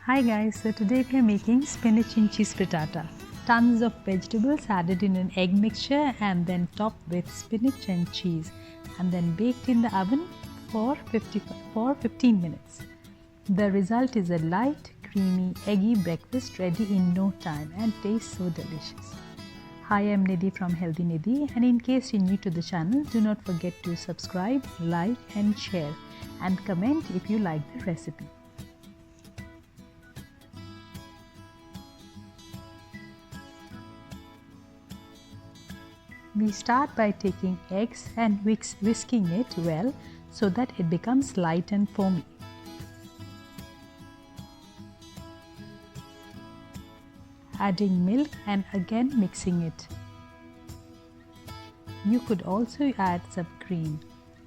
Hi guys, so today we are making spinach and cheese frittata. Tons of vegetables added in an egg mixture and then topped with spinach and cheese and then baked in the oven for 15 minutes. The result is a light, creamy, eggy breakfast ready in no time and tastes so delicious. Hi, I'm Nidhi from HealthyNidhi, and in case you're new to the channel, do not forget to subscribe, like and share and comment if you like the recipe. We start by taking eggs and whisking it well so that it becomes light and foamy. Adding milk and again mixing it. You could also add some cream.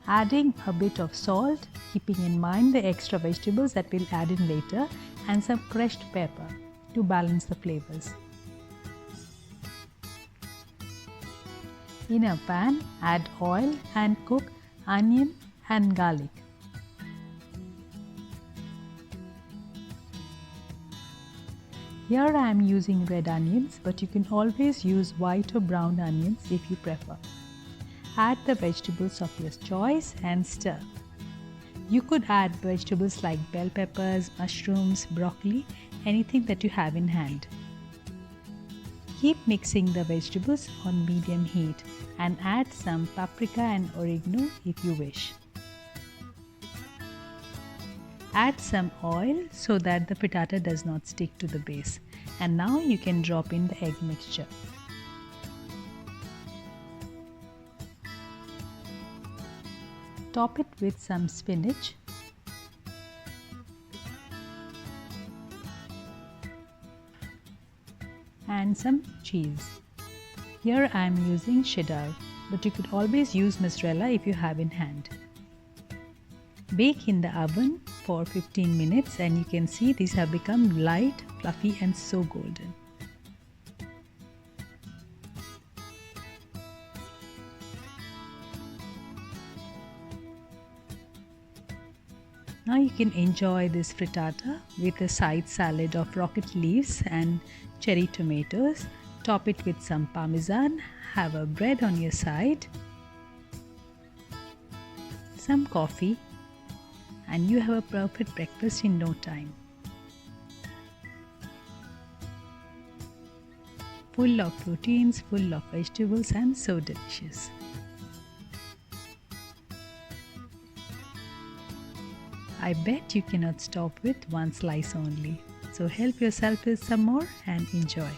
Adding a bit of salt, keeping in mind the extra vegetables that we'll add in later, and some crushed pepper to balance the flavors. In a pan, add oil and cook onion and garlic. Here I am using red onions, but you can always use white or brown onions if you prefer. Add the vegetables of your choice and stir. You could add vegetables like bell peppers, mushrooms, broccoli, anything that you have in hand. Keep mixing the vegetables on medium heat and add some paprika and oregano if you wish. Add some oil so that the frittata does not stick to the base. And now you can drop in the egg mixture. Top it with some spinach. And some cheese. Here I am using cheddar, but you could always use mozzarella if you have in hand. Bake in the oven for 15 minutes and you can see these have become light, fluffy and so golden. Now you can enjoy this frittata with a side salad of rocket leaves and cherry tomatoes. Top it with some parmesan, have a bread on your side, some coffee, and you have a perfect breakfast in no time. Full of proteins, full of vegetables and so delicious. I bet you cannot stop with one slice only. So help yourself with some more and enjoy.